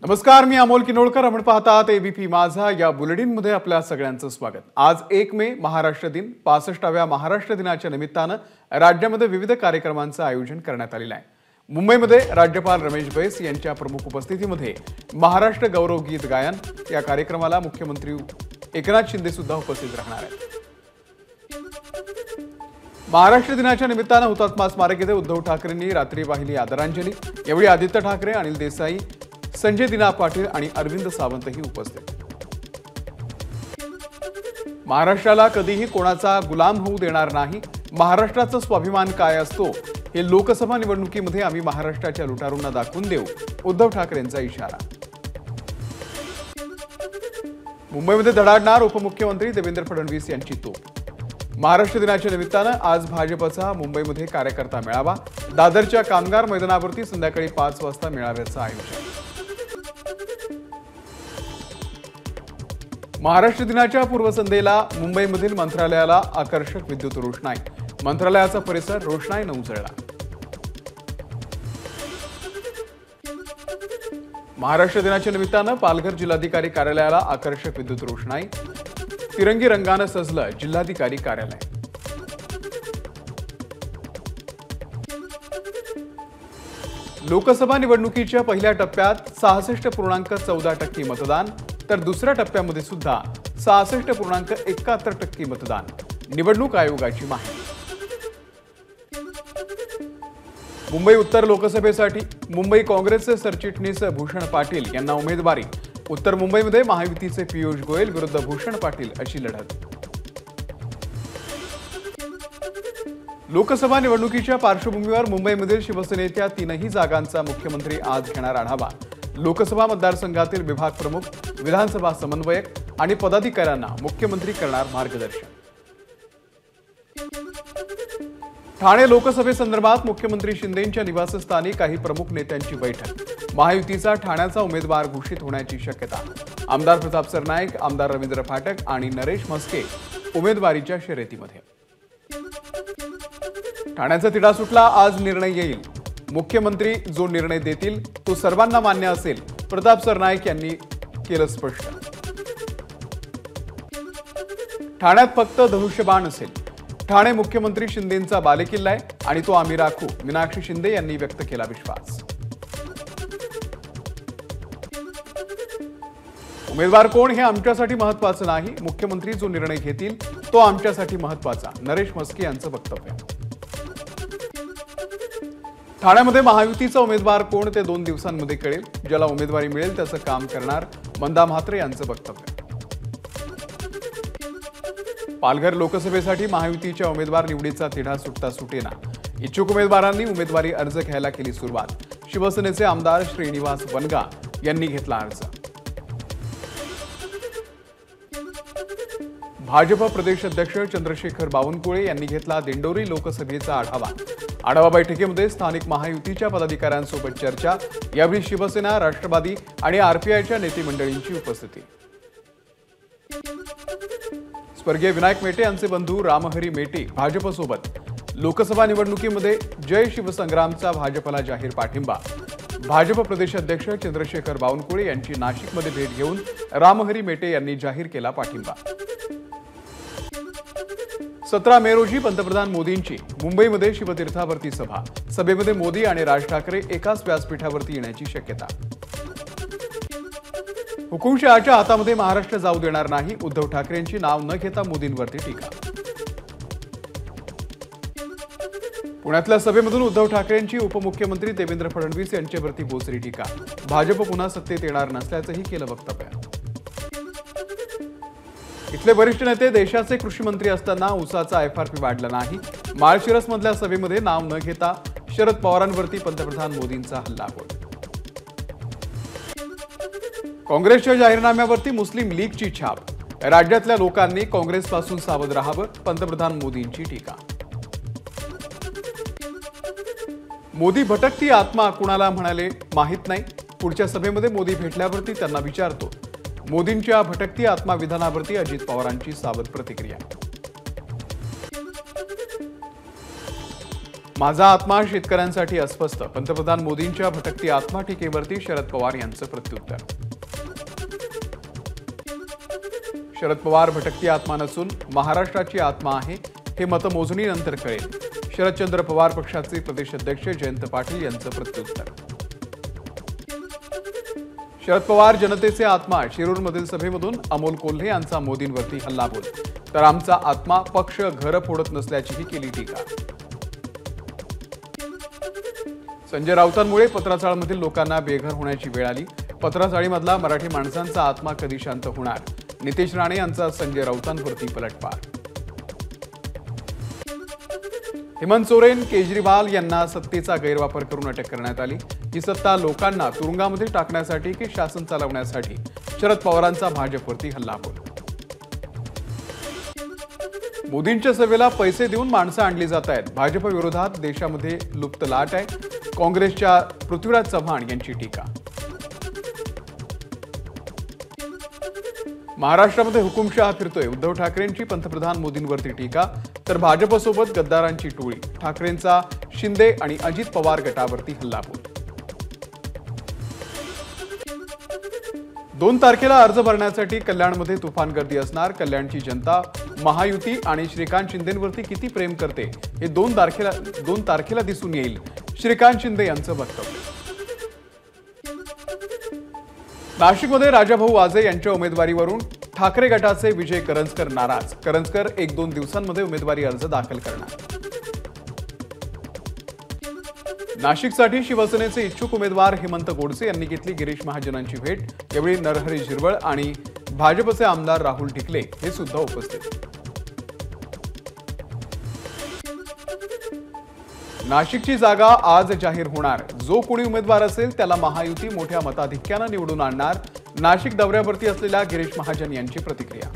नमस्कार, मी अमोल किनोळकर. आपण पाहतात एबीपी माझा. या बुलेटिनमध्ये आपल्या सगळ्यांचं स्वागत. आज 1 मे महाराष्ट्र दिन. 65व्या महाराष्ट्र दिनाच्या निमित्तानं राज्यामध्ये विविध कार्यक्रमांचं आयोजन करण्यात आलेलं आहे. मुंबईमध्ये राज्यपाल रमेश बैस यांच्या प्रमुख उपस्थितीमध्ये महाराष्ट्र गौरव गीत गायन या कार्यक्रमाला मुख्यमंत्री एकनाथ शिंदे सुद्धा उपस्थित राहणार आहेत. महाराष्ट्र दिनाच्या निमित्तानं हुतात्मा स्मारक येथे उद्धव ठाकरेंनी रात्री वाहिली आदरांजली. यावेळी आदित्य ठाकरे, अनिल देसाई, संजय दिना पाटील आणि अरविंद सावंतही उपस्थित. महाराष्ट्राला कधीही कोणाचा गुलाम होऊ देणार नाही. महाराष्ट्राचा स्वाभिमान काय असतो हे लोकसभा निवडणुकीमध्ये आम्ही महाराष्ट्राच्या लुटारूंना दाखवून देऊ, उद्धव ठाकरेंचा इशारा. मुंबईमध्ये धडाडणार उपमुख्यमंत्री देवेंद्र फडणवीस यांची तोप. महाराष्ट्र दिनाच्या निमित्तानं आज भाजपचा मुंबईमध्ये कार्यकर्ता मेळावा. दादरच्या कामगार मैदानावरती संध्याकाळी 5 वाजता मेळाव्याचं आयोजन. महाराष्ट्र दिनाच्या पूर्वसंध्येला मुंबईमधील मंत्रालयाला आकर्षक विद्युत रोषणाई. मंत्रालयाचा परिसर रोषणाईनं उजळला. महाराष्ट्र दिनाच्या निमित्तानं पालघर जिल्हाधिकारी कार्यालयाला आकर्षक विद्युत रोषणाई. तिरंगी रंगानं सजलं जिल्हाधिकारी कार्यालय. लोकसभा निवडणुकीच्या पहिल्या टप्प्यात 66.14% मतदान, तर दुसऱ्या टप्प्यामध्ये सुद्धा 66.71% मतदान. निवडणूक आयोगाची माहिती. मुंबई उत्तर लोकसभेसाठी मुंबई काँग्रेसचे सरचिटणीस भूषण पाटील यांना उमेदवारी. उत्तर मुंबईमध्ये महायुतीचे पियुष गोयल विरुद्ध भूषण पाटील अशी लढत. लोकसभा निवडणुकीच्या पार्श्वभूमीवर मुंबईमधील शिवसेनेच्या 3ही जागांचा मुख्यमंत्री आज घेणार आढावा. लोकसभा मतदारसंघातील विभाग प्रमुख, विधानसभा समन्वयक आणि पदाधिकाऱ्यांना मुख्यमंत्री करणार मार्गदर्शन. ठाणे लोकसभेसंदर्भात मुख्यमंत्री शिंदेंच्या निवासस्थानी काही प्रमुख नेत्यांची बैठक. महायुतीचा ठाण्याचा उमेदवार घोषित होण्याची शक्यता. आमदार प्रताप सरनाईक, आमदार रवींद्र फाटक आणि नरेश म्हस्के उमेदवारीच्या शर्यतीमध्ये. ठाण्याचा तिढा सुटला. आज निर्णय येईल. मुख्यमंत्री जो निर्णय देतील तो सर्वांना मान्य असेल, प्रताप सरनाईक यांनी केलं स्पष्ट. ठाण्यात फक्त धनुष्यबाण असेल. ठाणे मुख्यमंत्री शिंदेंचा बालेकिल्ला आहे आणि तो आम्ही राखू, मीनाक्षी शिंदे यांनी व्यक्त केला विश्वास. उमेदवार कोण हे आमच्यासाठी महत्त्वाचं नाही. मुख्यमंत्री जो निर्णय घेतील तो आमच्यासाठी महत्त्वाचा, नरेश म्हस्के यांचं वक्तव्य. ठाण्यामध्ये महायुतीचा उमेदवार कोण ते 2 दिवसांमध्ये कळेल. ज्याला उमेदवारी मिळेल त्याचं काम करणार, मंदा म्हात्रे यांचं वक्तव्य. पालघर लोकसभेसाठी महायुतीच्या उमेदवार निवडीचा तिढा सुटता सुटेना. इच्छुक उमेदवारांनी उमेदवारी अर्ज घ्यायला केली सुरुवात. शिवसेनेचे आमदार श्रीनिवास वनगा यांनी घेतला अर्ज. भाजप प्रदेश अध्यक्ष चंद्रशेखर बावनकुळे यांनी घेतला दिंडोरी लोकसभेचा आढावा. आढावा बैठकीमध्ये स्थानिक महायुतीच्या पदाधिकाऱ्यांसोबत चर्चा. यावेळी शिवसेना, राष्ट्रवादी आणि आरपीआयच्या नेते मंडळींची उपस्थिती. स्वर्गीय विनायक मेटे यांचे बंधू रामहरी मेटे भाजपसोबत. लोकसभा निवडणुकीमध्ये जय शिवसंग्रामचा भाजपला जाहीर पाठिंबा. भाजप प्रदेश अध्यक्ष चंद्रशेखर बावनकुळे यांची नाशिकमध्ये भेट घेऊन रामहरी मेटे यांनी जाहीर केला पाठिंबा. 17 मे रोजी पंतप्रधान मोदींची मुंबईमध्ये शिवतीर्थावरती सभा. सभेमध्ये मोदी आणि राज ठाकरे एकाच व्यासपीठावरती येण्याची शक्यता. हुकुमशहाच्या हातामध्ये महाराष्ट्र जाऊ देणार नाही. उद्धव ठाकरेंची नाव न घेता मोदींवरती टीका. पुण्यातल्या सभेमधून उद्धव ठाकरेंची उपमुख्यमंत्री देवेंद्र फडणवीस यांच्यावरती बोचरी टीका. भाजप पुन्हा सत्तेत येणार नसल्याचंही केलं वक्तव्य. इथले वरिष्ठ नेते देशाचे कृषी मंत्री असताना ऊसाचा एफआरपी वाढला नाही. माळशिरसमधल्या सभेमध्ये नाव न घेता शरद पवारांवरती पंतप्रधान मोदींचा हल्लाबोल. काँग्रेसच्या जाहीरनाम्यावरती मुस्लिम लीगची छाप. राज्यातल्या लोकांनी काँग्रेसपासून सावध राहावं, पंतप्रधान मोदींची टीका. मोदी भटकती आत्मा कुणाला म्हणाले माहित नाही. पुढच्या सभेमध्ये मोदी भेटल्यावरती त्यांना विचारतो. मोदींच्या भटकती आत्मा विधानावरती अजित पवारांची सावध प्रतिक्रिया. माझा आत्मा शेतकऱ्यांसाठी अस्वस्थ. पंतप्रधान मोदींच्या भटकती आत्मा टीकेवरती शरद पवार यांचं प्रत्युत्तर. शरद पवार भटकती आत्मा नसून महाराष्ट्राची आत्मा आहे, हे मतमोजणीनंतर कळेल. शरदचंद्र पवार पक्षाचे प्रदेश अध्यक्ष जयंत पाटील यांचं प्रत्युत्तर. शरद पवार जनतेचे आत्मा. शिरूरमधील सभेमधून अमोल कोल्हे यांचा मोदींवरती हल्लाबोल. तर आमचा आत्मा पक्ष घर फोडत नसल्याचीही केली टीका. संजय राऊतांमुळे पत्राचाळमधील लोकांना बेघर होण्याची वेळ आली. पत्राचाळीमधला मराठी माणसांचा आत्मा कधी शांत होणार? नितेश राणे यांचा संजय राऊतांवरती पलटवार. हेमंत सोरेन, केजरीवाल यांना सत्तेचा गैरवापर करून अटक करण्यात आली. ही सत्ता लोकांना तुरुंगामध्ये टाकण्यासाठी की शासन चालवण्यासाठी? शरद पवारांचा भाजपवरती हल्लाबोल. मोदींच्या सभेला पैसे देऊन माणसं आणली जात आहेत. भाजप विरोधात देशामध्ये लुप्त लाट आहे. काँग्रेसच्या पृथ्वीराज चव्हाण यांची टीका. महाराष्ट्रामध्ये हुकुमशहा फिरतोय. उद्धव ठाकरेंची पंतप्रधान मोदींवरती टीका. तर भाजपसोबत गद्दारांची टोळी. ठाकरेंचा शिंदे आणि अजित पवार गटावरती हल्लाबोल. 2 तारखेला अर्ज भरण्यासाठी कल्याणमध्ये तुफान गर्दी असणार. कल्याणची जनता महायुती आणि श्रीकांत शिंदेंवरती किती प्रेम करते हे 2 तारखेला दिसून येईल. श्रीकांत शिंदे यांचं वक्तव्य. नाशिकमध्ये राजाभाऊ वाजे यांच्या उमेदवारीवरून ठाकरे गटाचे विजय करंजकर नाराज. करंजकर 1-2 दिवसांमध्ये उमेदवारी अर्ज दाखल करणार. नाशिकसाठी शिवसेनेचे इच्छुक उमेदवार हेमंत गोडसे यांनी घेतली गिरीश महाजनांची भेट. यावेळी नरहरी झिरवळ आणि भाजपचे आमदार राहुल ढिकले हे सुद्धा उपस्थित. नाशिकची जागा आज जाहीर होणार. जो कोणी उमेदवार असेल त्याला महायुती मोठ्या मताधिक्यानं निवडून आणणार. नाशिक दौऱ्यावरती असलेल्या गिरीश महाजन यांची प्रतिक्रिया.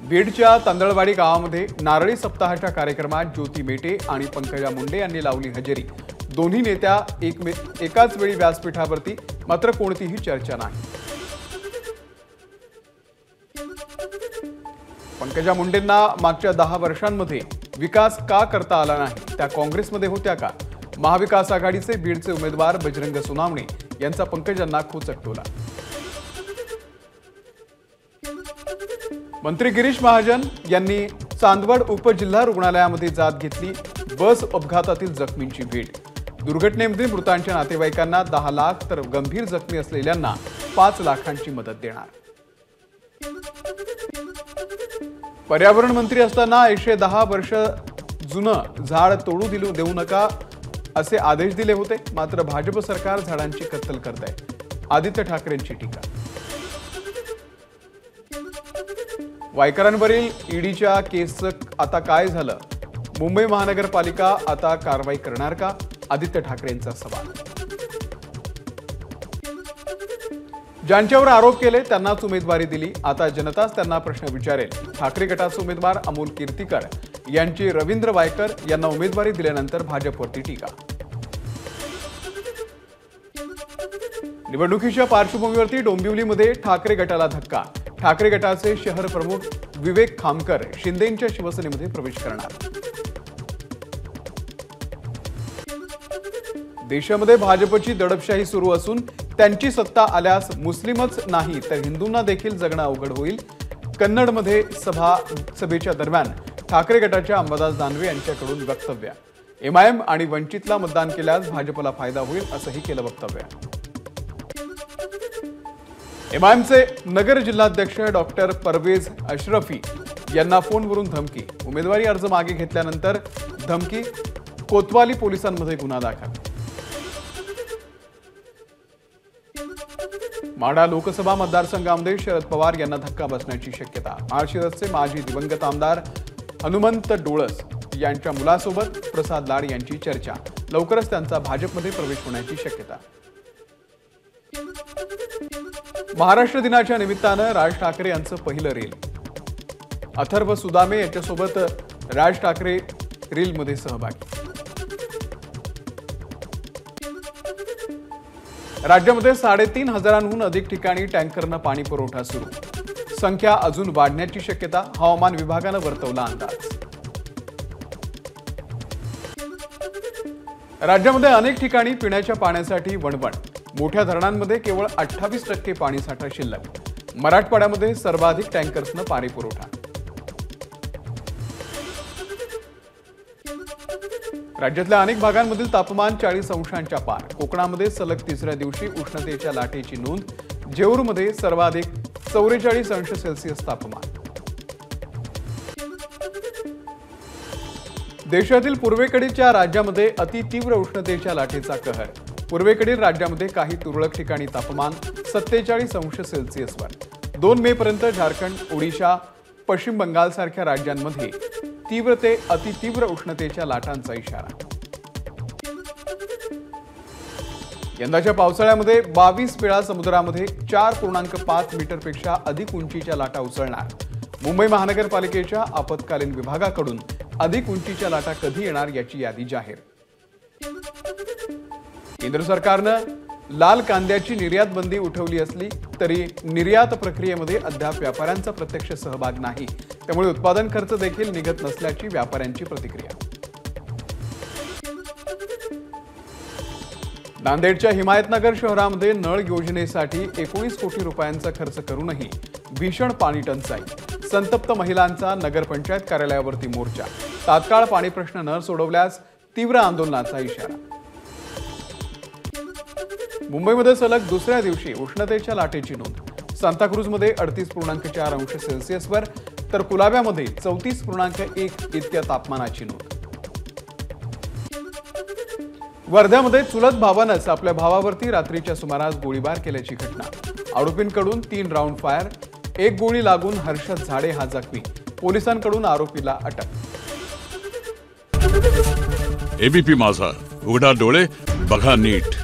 बीडच्या तांदळवाडी गावामध्ये नारळी सप्ताहाच्या कार्यक्रमात ज्योती मेटे आणि पंकजा मुंडे यांनी लावली हजेरी. दोन्ही नेत्या एकाच वेळी व्यासपीठावरती, मात्र कोणतीही चर्चा नाही. पंकजा मुंडेंना मागच्या 10 वर्षांमध्ये विकास का करता आला नाही? त्या काँग्रेसमध्ये होत्या का? महाविकास आघाडीचे बीडचे उमेदवार बजरंग सोनावणे यांचा पंकजांना खोचक टोला. मंत्री गिरीश महाजन यांनी चांदवड उपजिल्हा रुग्णालयामध्ये जात घेतली. बस अपघातातील जखमींची भेट. दुर्घटनेमध्ये मृतांच्या नातेवाईकांना 10 लाख तर गंभीर जखमी असलेल्यांना 5 लाखांची मदत देणार. पर्यावरण मंत्री असताना 110 वर्ष जुनं झाड तोडू देऊ नका असे आदेश दिले होते. मात्र भाजप सरकार झाडांची कत्तल करत आहे. आदित्य ठाकरेंची टीका. वायकरांवरील ईडीच्या केसचं आता काय झालं? मुंबई महानगरपालिका आता कारवाई करणार का? आदित्य ठाकरेंचा सवाल. ज्यांच्यावर आरोप केले त्यांनाच उमेदवारी दिली. आता जनताच त्यांना प्रश्न विचारेल. ठाकरे गटाचे उमेदवार अमोल कीर्तीकर यांची रवींद्र वायकर यांना उमेदवारी दिल्यानंतर भाजपवरती टीका. निवडणुकीच्या पार्श्वभूमीवरती डोंबिवलीमध्ये ठाकरे गटाला धक्का. ठाकरे गटाचे शहर प्रमुख विवेक खामकर शिंदेंच्या शिवसेनेमध्ये प्रवेश करणार. देशामध्ये भाजपची दडपशाही सुरू असून त्यांची सत्ता आल्यास मुस्लिमच नाही तर हिंदूंना देखील जगणं अवघड होईल. कन्नडमध्ये सभेच्या दरम्यान ठाकरे गटाच्या अंबादास दानवे यांच्याकडून वक्तव्य. एमआयएम आणि वंचितला मतदान केल्यास भाजपला फायदा होईल असंही केलं वक्तव्य. एमआयएमचे नगर जिल्हाध्यक्ष डॉक्टर परवेज अशरफी यांना फोनवरून धमकी. उमेदवारी अर्ज मागे घेतल्यानंतर धमकी. कोतवाली पोलिसांमध्ये गुन्हा दाखल. माढा लोकसभा मतदारसंघामध्ये शरद पवार यांना धक्का बसण्याची शक्यता. माळशिरसचे माजी दिवंगत आमदार हनुमंत डोळस यांच्या मुलासोबत प्रसाद लाड यांची चर्चा. लवकरच त्यांचा भाजपमध्ये प्रवेश होण्याची शक्यता. महाराष्ट्र दिनाच्या निमित्तानं राज ठाकरे यांचं पहिलं रील. अथर्व सुदामे यांच्यासोबत राज ठाकरे रीलमध्ये सहभागी. राज्यामध्ये 3,500हून अधिक ठिकाणी टँकरनं पाणी पुरवठा सुरू. संख्या अजून वाढण्याची शक्यता. हवामान विभागानं वर्तवला अंदाज. राज्यामध्ये अनेक ठिकाणी पिण्याच्या पाण्यासाठी वणवण. मोठ्या धरणांमध्ये केवळ 28% पाणीसाठा शिल्लक. मराठवाड्यामध्ये सर्वाधिक टँकर्सनं पाणी पुरवठा. राज्यातल्या अनेक भागांमधील तापमान 40 अंशांच्या पार. कोकणामध्ये सलग तिसऱ्या दिवशी उष्णतेच्या लाटेची नोंद. जेऊरमध्ये सर्वाधिक 44 अंश सेल्सिअस तापमान. देशातील पूर्वेकडीलच्या राज्यामध्ये अतितीव्र उष्णतेच्या लाटेचा कहर. पूर्वेकडील राज्यामध्ये काही तुरळक ठिकाणी तापमान 47 अंश सेल्सिअसवर. 2 मे पर्यंत झारखंड, ओडिशा, पश्चिम बंगाल सारख्या राज्यांमध्ये तीव्र ते अतितीव्र उष्णतेच्या लाटांचा इशारा. यंदाच्या पावसाळ्यामध्ये 22 वेळा समुद्रामध्ये 4.5 मीटरपेक्षा अधिक उंचीच्या लाटा उसळणार. मुंबई महानगरपालिकेच्या आपत्कालीन विभागाकडून अधिक उंचीच्या लाटा कधी येणार याची यादी जाहीर. केंद्र सरकारनं लाल कांद्याची निर्यात बंदी उठवली असली तरी निर्यात प्रक्रियेमध्ये अद्याप व्यापाऱ्यांचा प्रत्यक्ष सहभाग नाही. त्यामुळे उत्पादन खर्च देखील निघत नसल्याची व्यापाऱ्यांची प्रतिक्रिया. नांदेडच्या हिमायतनगर शहरामध्ये नळ योजनेसाठी 19 कोटी रुपयांचा खर्च करूनही भीषण पाणी टंचाई. संतप्त महिलांचा नगरपंचायत कार्यालयावरती मोर्चा. तात्काळ पाणी प्रश्न न सोडवल्यास तीव्र आंदोलनाचा इशारा. मुंबईमध्ये सलग दुसऱ्या दिवशी उष्णतेच्या लाटेची नोंद. सांताक्रूजमध्ये 38.4 अंश सेल्सिअसवर तर कुलाब्यामध्ये 34.1 इतक्या तापमानाची नोंद. वर्ध्यामध्ये चुलत भावानंच आपल्या भावावरती रात्रीच्या सुमारास गोळीबार केल्याची घटना. आरोपींकडून 3 राऊंड फायर. 1 गोळी लागून हर्षद झाडे हा जखमी. पोलिसांकडून आरोपीला अटक. एबीपी माझा, उघडा डोळे बघा नीट.